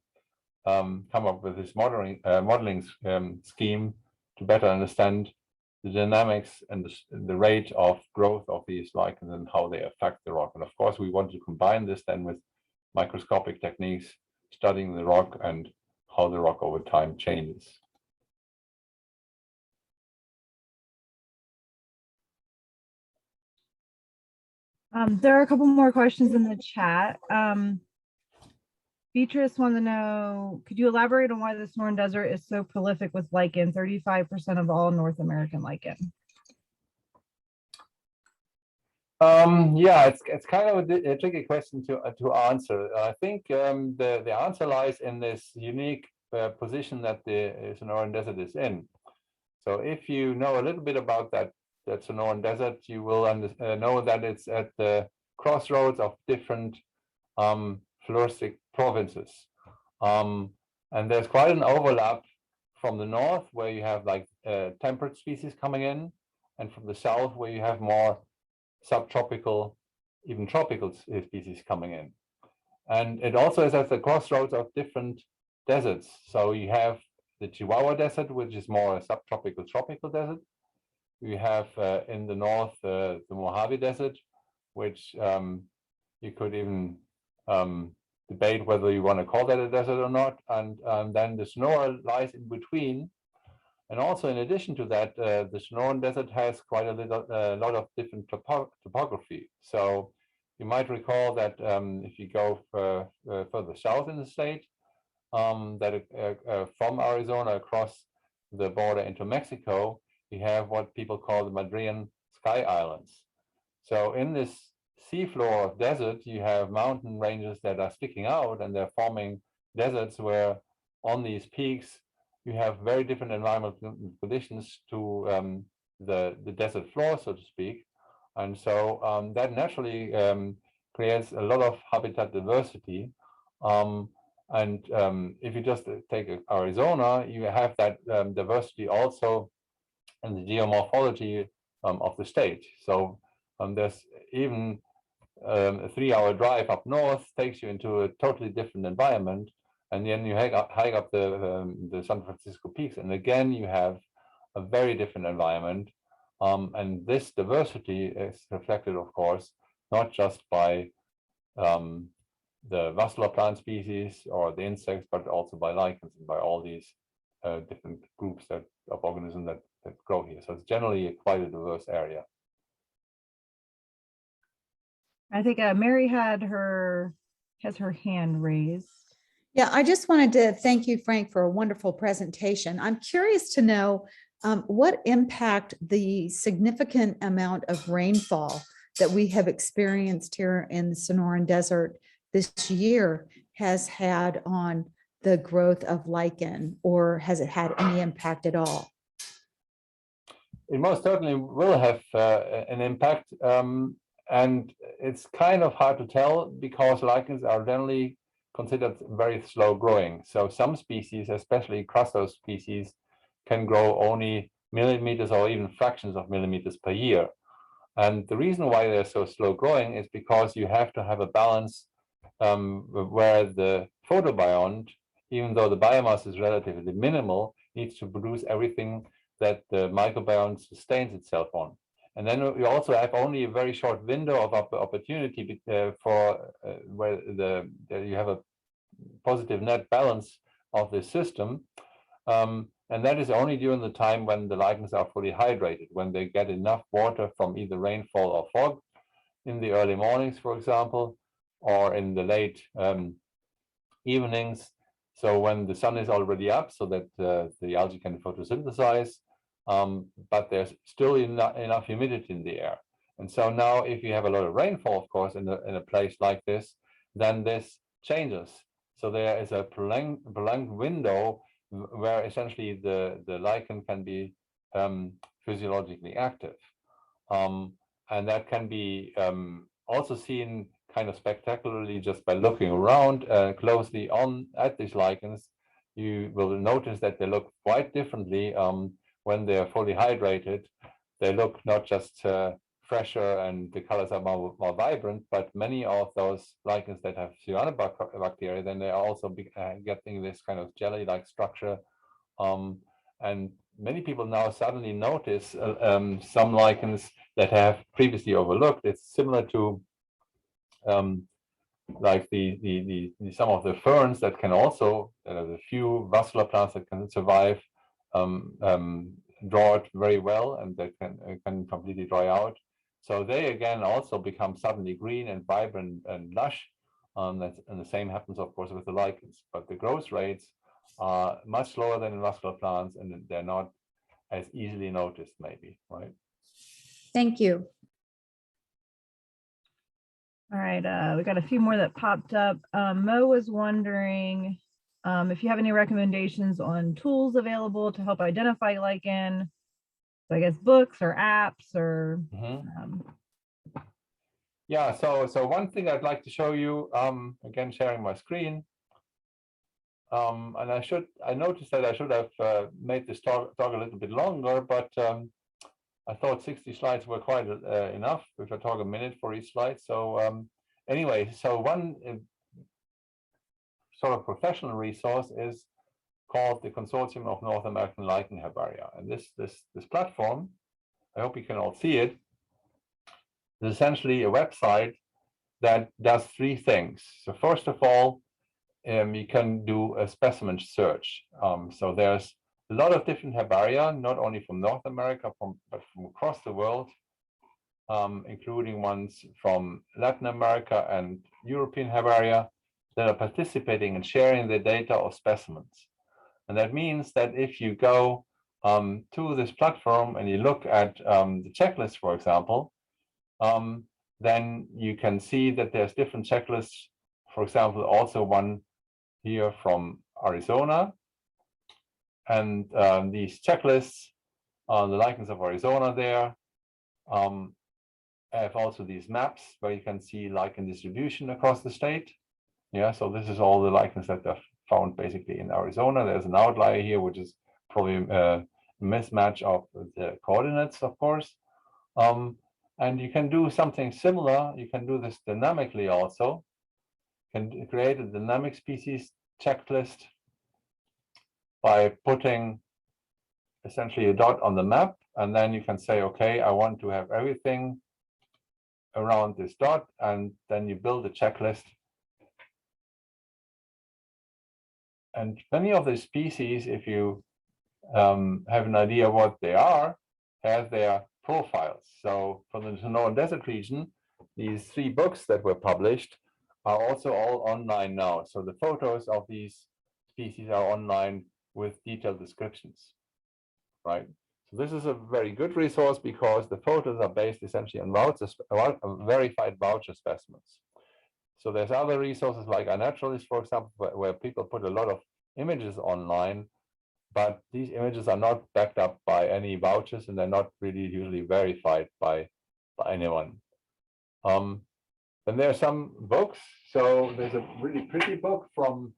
come up with this modeling scheme to better understand the dynamics and the rate of growth of these lichens and how they affect the rock. And of course, we want to combine this then with microscopic techniques, studying the rock and how the rock over time changes. There are a couple more questions in the chat. Beatrice wanted to know, could you elaborate on why the Sonoran Desert is so prolific with lichen, 35% of all North American lichen? Yeah, it's kind of a tricky question to answer. I think the answer lies in this unique position that the Sonoran Desert is in. So if you know a little bit about that Sonoran Desert, you will know that it's at the crossroads of different floristic provinces. And there's quite an overlap from the north, where you have like temperate species coming in, and from the south, where you have more subtropical, even tropical species coming in. And it also is at the crossroads of different deserts. So you have the Chihuahua Desert, which is more a subtropical tropical desert. We have in the north the Mojave Desert, which you could even debate whether you want to call that a desert or not. And then the Sonora lies in between. And also, in addition to that, the Sonoran Desert has quite a lot of different topography. So you might recall that if you go further south in the state, that from Arizona across the border into Mexico, you have what people call the Madrean Sky Islands. So in this seafloor desert, you have mountain ranges that are sticking out, and they're forming deserts where on these peaks, you have very different environmental conditions to the desert floor, so to speak. And so that naturally creates a lot of habitat diversity. If you just take Arizona, you have that diversity also in the geomorphology of the state. So there's even a 3-hour drive up north takes you into a totally different environment. And then you hike up the San Francisco peaks, and again you have a very different environment. And this diversity is reflected, of course, not just by the vascular plant species or the insects, but also by lichens and by all these different groups of organisms that grow here. So it's generally quite a diverse area. I think Mary has her hand raised. Yeah, I just wanted to thank you, Frank, for a wonderful presentation. I'm curious to know what impact the significant amount of rainfall that we have experienced here in the Sonoran Desert this year has had on the growth of lichen, or has it had any impact at all? It most certainly will have an impact, and it's kind of hard to tell because lichens are generally considered very slow growing. So some species, especially crustaceous species, can grow only millimeters or even fractions of millimeters per year. And the reason why they're so slow growing is because you have to have a balance where the photobiont, even though the biomass is relatively minimal, needs to produce everything that the microbiome sustains itself on. And then we also have only a very short window of opportunity for where you have a positive net balance of the system. And that is only during the time when the lichens are fully hydrated, when they get enough water from either rainfall or fog in the early mornings, for example, or in the late evenings. So when the sun is already up so that the algae can photosynthesize, but there's still enough humidity in the air. And so now if you have a lot of rainfall, of course, in a place like this, then this changes. So there is a prolonged window where essentially the lichen can be physiologically active. And that can be also seen kind of spectacularly just by looking around closely at these lichens. You will notice that they look quite differently when they are fully hydrated. They look not just fresher and the colors are more vibrant, but many of those lichens that have cyanobacteria, then they are also getting this kind of jelly-like structure. And many people now suddenly notice some lichens that have previously overlooked. It's similar to like some of the ferns that can also, the few vascular plants that can survive draw it very well, and they can completely dry out. So they again also become suddenly green and vibrant and lush. And the same happens, of course, with the lichens. But the growth rates are much slower than in vascular plants, and they're not as easily noticed, maybe, right? Thank you. All right, we got a few more that popped up. Mo was wondering if you have any recommendations on tools available to help identify lichen. So I guess books or apps or. Yeah, so one thing I'd like to show you, again, sharing my screen. And I noticed that I should have made this talk a little bit longer, but I thought 60 slides were quite enough if I talk a minute for each slide. So anyway, so one sort of professional resource is called the Consortium of North American Lichen Herbaria. And this platform, I hope you can all see it, is essentially a website that does three things. So first of all, you can do a specimen search. So there's a lot of different herbaria, not only from North America, but from across the world, including ones from Latin America and European herbaria that are participating and sharing the data of specimens. And that means that if you go to this platform and you look at the checklist, for example, then you can see that there's different checklists. For example, also one here from Arizona. And these checklists on the lichens of Arizona there have also these maps where you can see lichen distribution across the state. Yeah, so this is all the lichens that are found basically in Arizona. There's an outlier here, which is probably a mismatch of the coordinates, of course. And you can do something similar. You can do this dynamically also. You can create a dynamic species checklist by putting essentially a dot on the map, and then you can say, okay, I want to have everything around this dot, and then you build a checklist. And many of the species, if you have an idea what they are, have their profiles. So for the Sonoran Desert region, these three books that were published are also all online now. So the photos of these species are online with detailed descriptions, right? So this is a very good resource because the photos are based essentially on verified voucher specimens. So there's other resources like iNaturalist, for example, where people put a lot of images online, but these images are not backed up by any vouchers and they're not really usually verified by anyone. And there are some books. So there's a really pretty book from,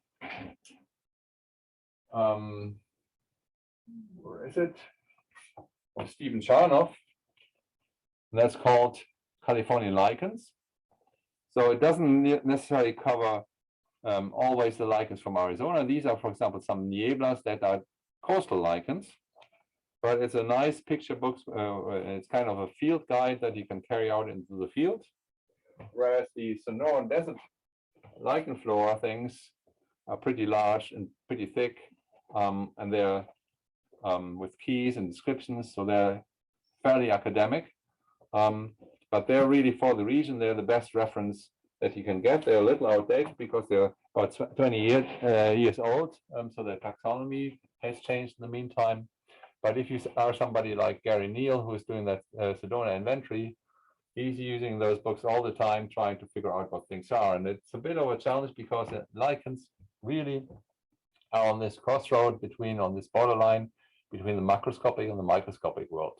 where is it? From Stephen Charnoff. And that's called Californian Lichens. So it doesn't necessarily cover always the lichens from Arizona. These are, for example, some nieblas that are coastal lichens. But it's a nice picture book. It's kind of a field guide that you can carry out into the field. Whereas the Sonoran desert lichen flora things are pretty large and pretty thick, and they're with keys and descriptions, so they're fairly academic. But they're really for the region. They're the best reference that you can get. They're a little outdated because they're about 20 years old, so their taxonomy has changed in the meantime. But if you are somebody like Gary Neal, who is doing that Sedona inventory, he's using those books all the time, trying to figure out what things are. And it's a bit of a challenge because lichens really are on this crossroad between, on this borderline between the macroscopic and the microscopic world.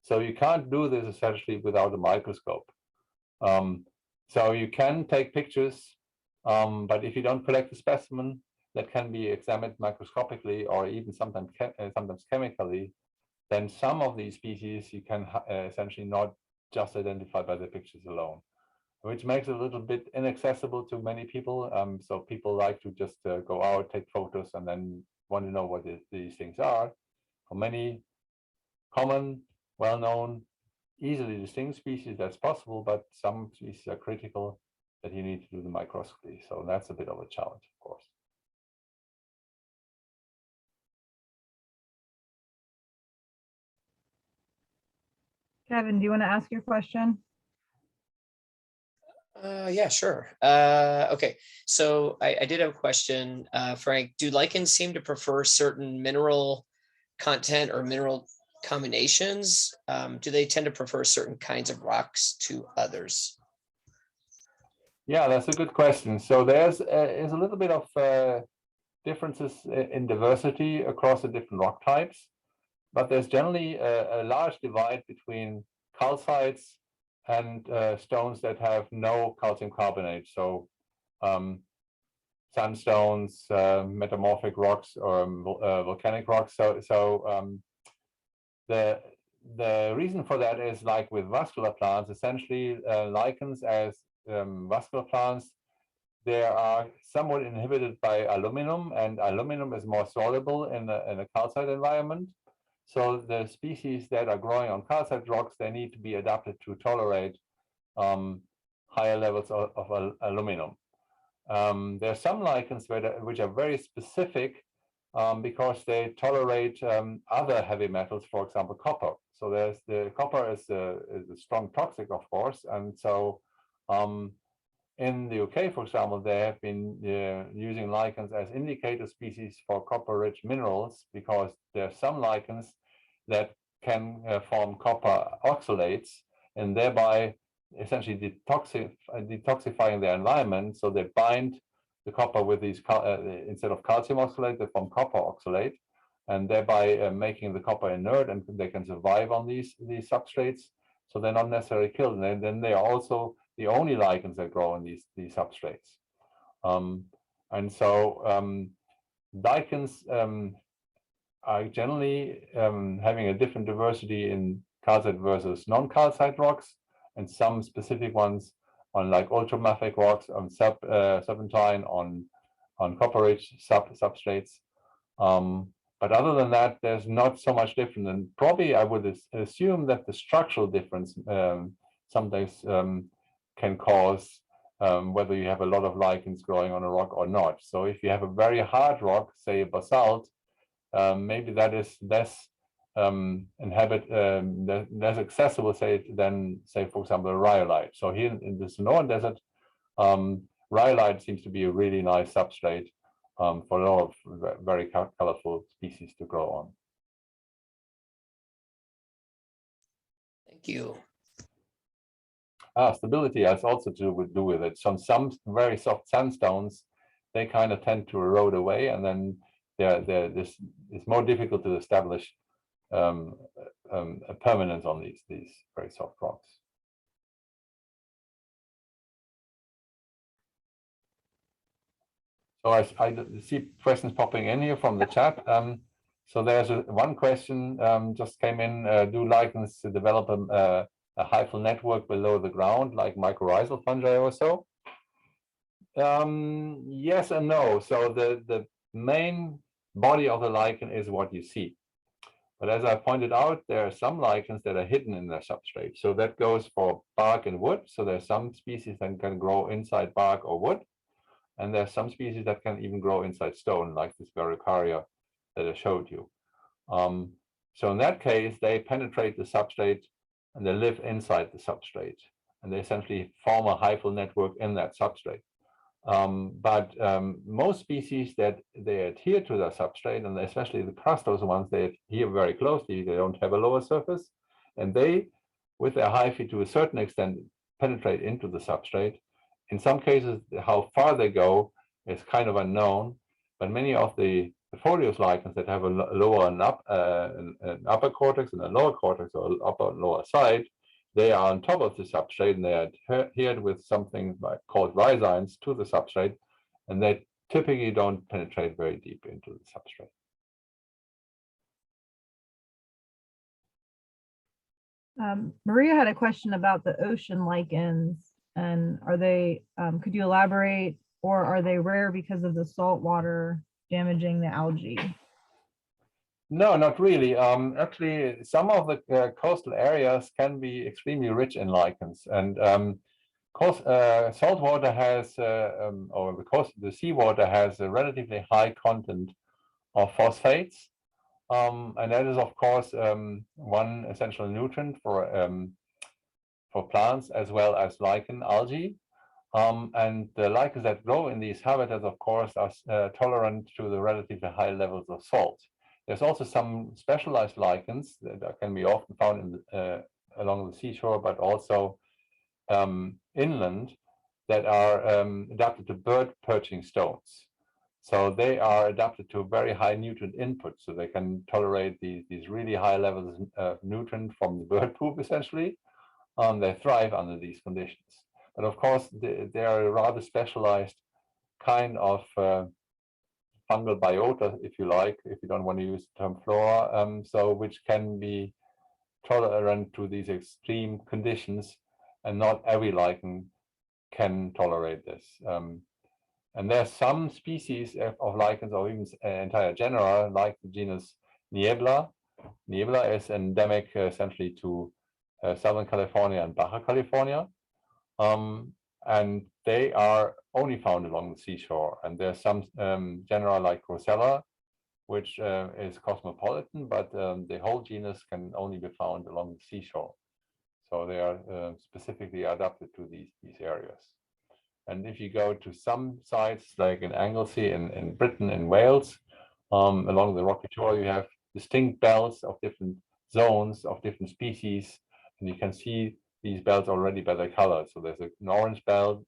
So you can't do this essentially without a microscope. So you can take pictures, but if you don't collect a specimen that can be examined microscopically or even sometimes chemically, then some of these species you can essentially not just identify by the pictures alone, which makes it a little bit inaccessible to many people. So people like to just go out, take photos, and then want to know what these things are. For many common, well-known, easily distinct species, that's possible, but some species are critical that you need to do the microscopy. So that's a bit of a challenge, of course. Kevin, do you want to ask your question? Yeah, sure. Okay, so I did have a question, Frank. Do lichens seem to prefer certain mineral content or mineral combinations? Do they tend to prefer certain kinds of rocks to others? Yeah, that's a good question. So there's a little bit of differences in diversity across the different rock types, but there's generally a large divide between calcites and stones that have no calcium carbonate. So sandstones, metamorphic rocks, or volcanic rocks. So the reason for that is, like with vascular plants, essentially lichens as vascular plants, they are somewhat inhibited by aluminum, and aluminum is more soluble in a calcite environment. So the species that are growing on calcite rocks, they need to be adapted to tolerate higher levels of aluminum. There are some lichens which are very specific because they tolerate other heavy metals, for example, copper. So there's the copper is a strong toxic, of course, and so in the UK, for example, they have been using lichens as indicator species for copper-rich minerals because there are some lichens that can form copper oxalates and thereby essentially detoxifying their environment. So they bind the copper with these, instead of calcium oxalate, they form copper oxalate, and thereby making the copper inert, and they can survive on these substrates. So they're not necessarily killed. And then they are also the only lichens that grow on these substrates. And so lichens are generally having a different diversity in calcite versus non-calcite rocks, and some specific ones on like ultramafic rocks, on serpentine, on copper-rich substrates. But other than that, there's not so much different. And probably I would assume that the structural difference sometimes can cause whether you have a lot of lichens growing on a rock or not. So if you have a very hard rock, say a basalt, maybe that is less less accessible, say, than, say, for example, a rhyolite. So here in the Sonoran Desert, rhyolite seems to be a really nice substrate for a lot of very colorful species to grow on. Thank you. Stability has also to do with it. Some very soft sandstones, they kind of tend to erode away, and then it's more difficult to establish a permanence on these very soft rocks. So I see questions popping in here from the chat. So there's one question just came in. Do lichens develop a hyphal network below the ground like mycorrhizal fungi or so? Yes and no. So the main body of the lichen is what you see. But as I pointed out, there are some lichens that are hidden in their substrate. So that goes for bark and wood. So there's some species that can grow inside bark or wood. And there's some species that can even grow inside stone, like this Biocollections that I showed you. So in that case, they penetrate the substrate and they live inside the substrate. And they essentially form a hyphal network in that substrate. But most species that they adhere to the substrate, and especially the crustose ones, they adhere very closely. They don't have a lower surface. And they, with their hyphae to a certain extent, penetrate into the substrate. In some cases, how far they go is kind of unknown, but many of the foliose lichens that have a lower and an upper cortex and a lower cortex, or upper and lower side, they are on top of the substrate and they are adhered with something called rhizines to the substrate, and they typically don't penetrate very deep into the substrate. Maria had a question about the ocean lichens, and are they, could you elaborate, or are they rare because of the salt water damaging the algae? No, not really. Actually, some of the coastal areas can be extremely rich in lichens, and salt water has, or the seawater has a relatively high content of phosphates, and that is, of course, one essential nutrient for plants as well as lichen algae. And the lichens that grow in these habitats, of course, are tolerant to the relatively high levels of salt. There's also some specialized lichens that can be often found in along the seashore, but also inland, that are adapted to bird perching stones. So they are adapted to very high nutrient input, so they can tolerate these really high levels of nutrient from the bird poop, essentially. They thrive under these conditions. But of course, they are a rather specialized kind of fungal biota, if you like, if you don't want to use the term flora, so which can be tolerant to these extreme conditions, and not every lichen can tolerate this. And there are some species of lichens, or even entire genera, like the genus Niebla. Niebla is endemic essentially to Southern California and Baja California. And they are only found along the seashore. And there's some genera like Rosella, which is cosmopolitan, but the whole genus can only be found along the seashore. So they are specifically adapted to these areas. And if you go to some sites, like in Anglesey in Britain, in Wales, along the rocky shore, you have distinct belts of different zones of different species, and you can see these belts already by their color. So there's an orange belt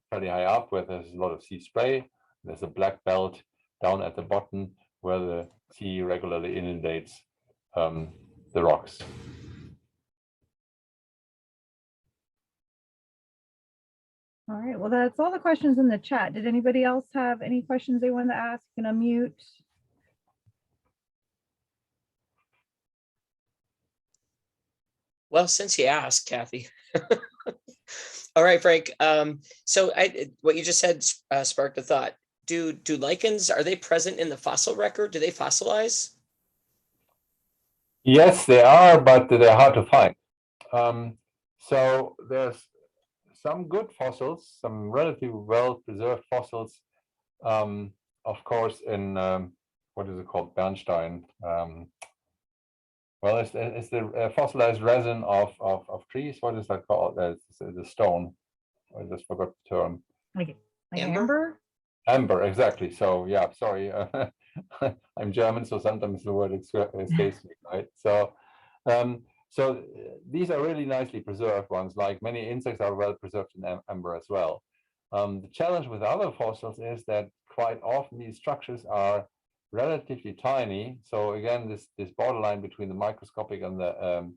fairly high up where there's a lot of sea spray. There's a black belt down at the bottom where the sea regularly inundates the rocks. All right, well, that's all the questions in the chat. Did anybody else have any questions they wanted to ask? You can unmute. Well, since you asked, Kathy. All right, Frank. So what you just said sparked a thought. Do lichens, are they present in the fossil record? Do they fossilize? Yes, they are, but they're hard to find. So there's some good fossils, some relatively well-preserved fossils, of course, in what is it called, Bernstein. Well, it's the fossilized resin of trees. What is that called? The stone. I just forgot the term. Like Amber? amber? Amber, exactly. So yeah, sorry, I'm German, so sometimes the word escapes me, right? So, these are really nicely preserved ones. Like many insects are well preserved in amber as well. The challenge with other fossils is that quite often these structures are relatively tiny. So again, this borderline between the microscopic and the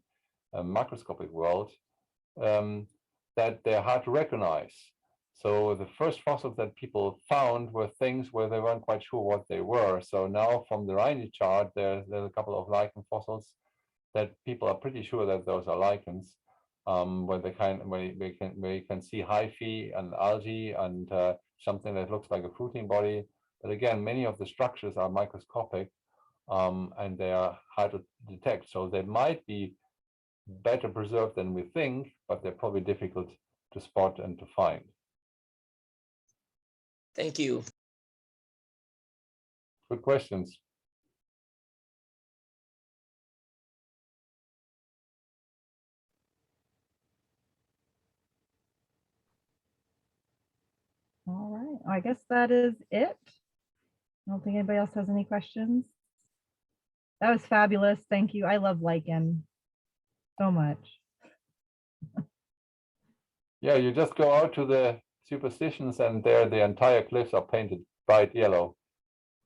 macroscopic world, that they're hard to recognize. So the first fossils that people found were things where they weren't quite sure what they were. So now from the Rhine chart, there's a couple of lichen fossils that people are pretty sure that those are lichens, where you can see hyphae and algae and something that looks like a fruiting body. But again, many of the structures are microscopic, and they are hard to detect. So they might be better preserved than we think, but they're probably difficult to spot and to find. Thank you. Good questions. All right, I guess that is it. I don't think anybody else has any questions. That was fabulous. Thank you. I love lichen so much. Yeah, you just go out to the superstitions and there the entire cliffs are painted bright yellow.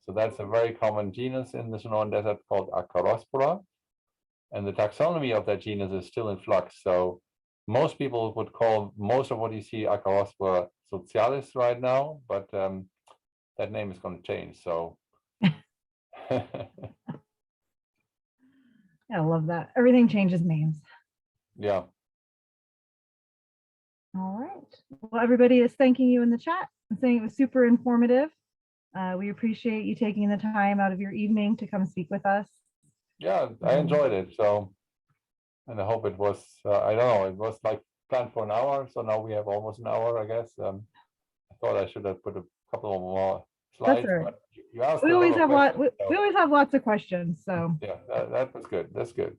So that's a very common genus in the Sonoran Desert called Acarospora. And the taxonomy of that genus is still in flux. So most people would call most of what you see Acarospora socialis right now, but that name is going to change. So I love that. Everything changes names. yeah. All right. Well, everybody is thanking you in the chat and saying it was super informative. We appreciate you taking the time out of your evening to come speak with us. Yeah, I enjoyed it. So, and I hope it was, I don't know, it was like planned for an hour. So now we have almost an hour, I guess. I thought I should have put a couple of more slides. That's all right. But you asked We a lot always of have questions, we always have lots of questions. So yeah, that was good. That's good.